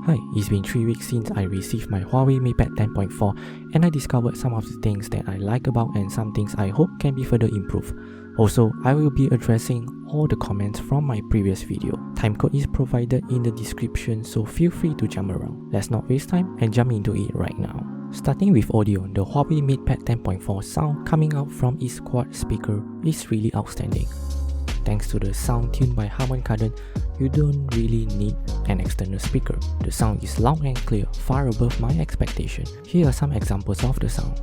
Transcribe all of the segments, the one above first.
Hi, it's been 3 weeks since I received my Huawei MatePad 10.4 and I discovered some of the things that I like about and some things I hope can be further improved. Also, I will be addressing all the comments from my previous video. Timecode is provided in the description, so feel free to jump around. Let's not waste time and jump into it right now. Starting with audio, the Huawei MatePad 10.4 sound coming out from its quad speaker is really outstanding. Thanks to the sound tuned by Harman Kardon, you don't really need an external speaker. The sound is loud and clear, far above my expectation. Here are some examples of the sound.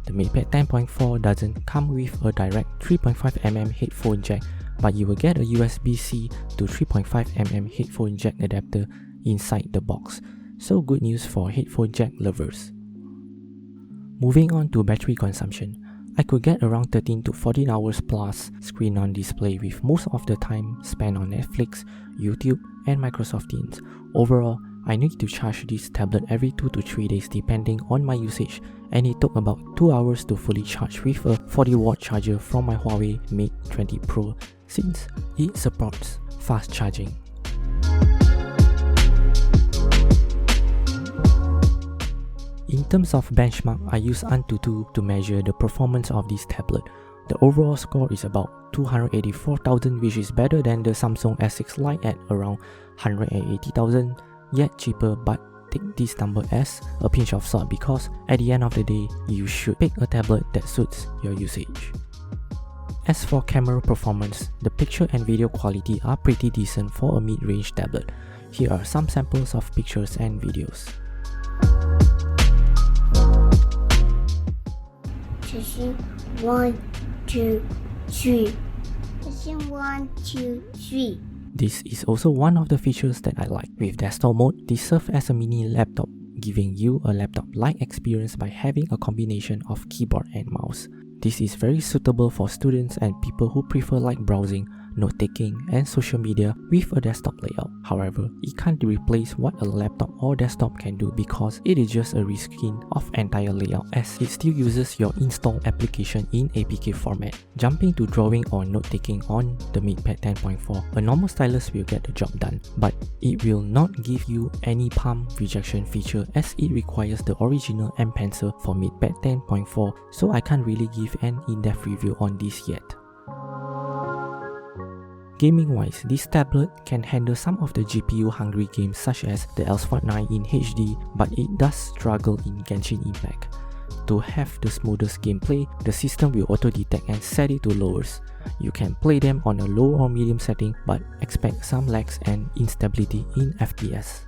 The MatePad 10.4 doesn't come with a direct 3.5mm headphone jack, but you will get a USB-C to 3.5mm headphone jack adapter inside the box, so good news for headphone jack lovers. Moving on to battery consumption, I could get around 13 to 14 hours plus screen on display, with most of the time spent on Netflix, YouTube and Microsoft Teams. Overall, I need to charge this tablet every 2 to 3 days depending on my usage, and it took about 2 hours to fully charge with a 40-watt charger from my Huawei Mate 20 Pro since it supports fast charging. In terms of benchmark, I use Antutu to measure the performance of this tablet. The overall score is about 284,000, which is better than the Samsung S6 Lite at around 180,000, yet cheaper, but take this number as a pinch of salt because at the end of the day, you should pick a tablet that suits your usage. As for camera performance, the picture and video quality are pretty decent for a mid-range tablet. Here are some samples of pictures and videos. Position 1, 2, 3. Position 1, 2, 3. This is also one of the features that I like. With desktop mode, this serves as a mini laptop, giving you a laptop-like experience by having a combination of keyboard and mouse. This is very suitable for students and people who prefer like browsing, note-taking and social media with a desktop layout. However, it can't replace what a laptop or desktop can do because it is just a reskin of entire layout, as it still uses your installed application in APK format. Jumping to drawing or note-taking on the MatePad 10.4, a normal stylus will get the job done, but it will not give you any palm rejection feature as it requires the original M Pencil for MatePad 10.4, so I can't really give an in-depth review on this yet. Gaming-wise, this tablet can handle some of the GPU-hungry games such as the Elsword 9 in HD, but it does struggle in Genshin Impact. To have the smoothest gameplay, the system will auto-detect and set it to lowers. You can play them on a low or medium setting, but expect some lags and instability in FPS.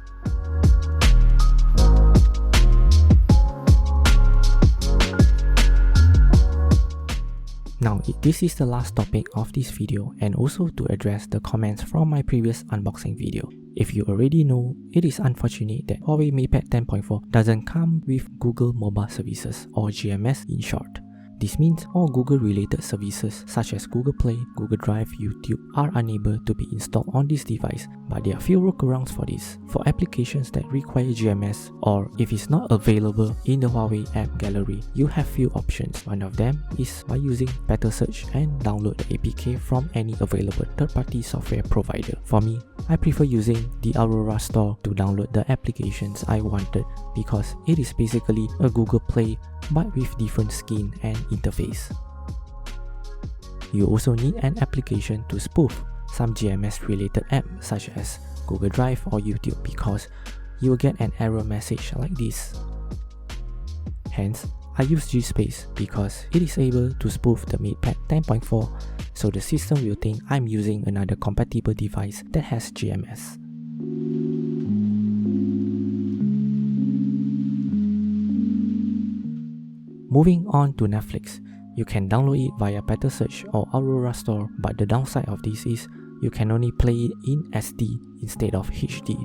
Now, this is the last topic of this video and also to address the comments from my previous unboxing video. If you already know, it is unfortunate that Huawei MatePad 10.4 doesn't come with Google Mobile Services, or GMS in short. This means all Google-related services such as Google Play, Google Drive, YouTube are unable to be installed on this device, but there are few workarounds for this. For applications that require GMS, or if it's not available in the Huawei app gallery, you have few options. One of them is by using Better Search and download the APK from any available third-party software provider. For me, I prefer using the Aurora Store to download the applications I wanted because it is basically a Google Play but with different skin and interface. You also need an application to spoof some GMS related apps such as Google Drive or YouTube because you will get an error message like this. Hence, I use GSpace because it is able to spoof the MatePad 10.4, so the system will think I'm using another compatible device that has GMS. Moving on to Netflix, you can download it via Better Search or Aurora Store, but the downside of this is you can only play it in SD instead of HD,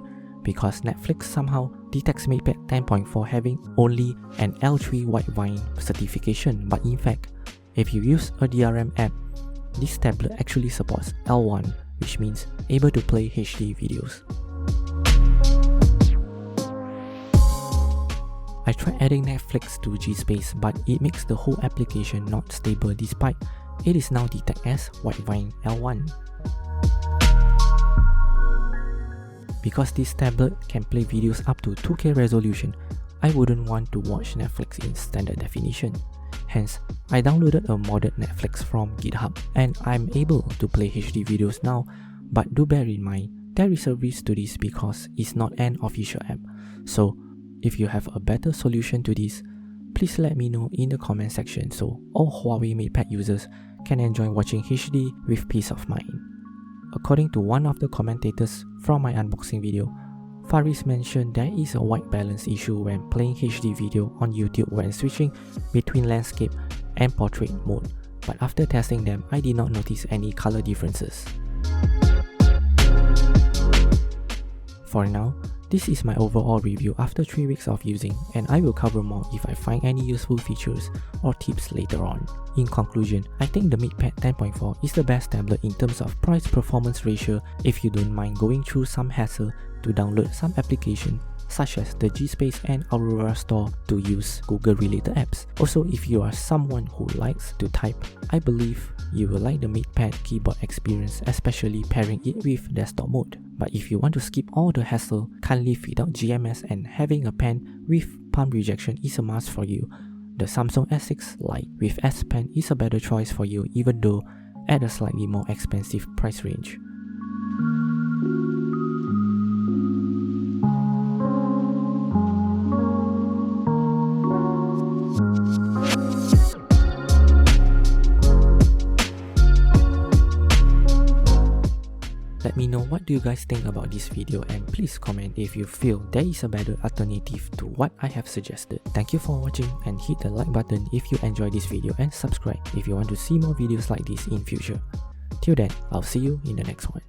because Netflix somehow detects MatePad 10.4 having only an L3 Widevine certification, but in fact, if you use a DRM app, this tablet actually supports L1, which means able to play HD videos. I tried adding Netflix to G-Space, but it makes the whole application not stable despite it is now detected as Widevine L1. Because this tablet can play videos up to 2K resolution, I wouldn't want to watch Netflix in standard definition. Hence, I downloaded a modded Netflix from GitHub and I'm able to play HD videos now, but do bear in mind, there is a risk to this because it's not an official app. So, if you have a better solution to this, please let me know in the comment section so all Huawei MatePad users can enjoy watching HD with peace of mind. According to one of the commentators from my unboxing video, Faris mentioned there is a white balance issue when playing HD video on YouTube when switching between landscape and portrait mode, but after testing them, I did not notice any color differences. For now, this is my overall review after 3 weeks of using, and I will cover more if I find any useful features or tips later on. In conclusion, I think the MatePad 10.4 is the best tablet in terms of price-performance ratio if you don't mind going through some hassle to download some application such as the G-Space and Aurora Store to use Google-related apps. Also, if you are someone who likes to type, I believe you will like the MatePad keyboard experience, especially pairing it with desktop mode. But if you want to skip all the hassle, can't live without GMS, and having a pen with palm rejection is a must for you, the Samsung S6 Lite with S Pen is a better choice for you, even though at a slightly more expensive price range. Let me know what do you guys think about this video, and please comment if you feel there is a better alternative to what I have suggested. Thank you for watching, and hit the like button if you enjoyed this video, and subscribe if you want to see more videos like this in future. Till then, I'll see you in the next one.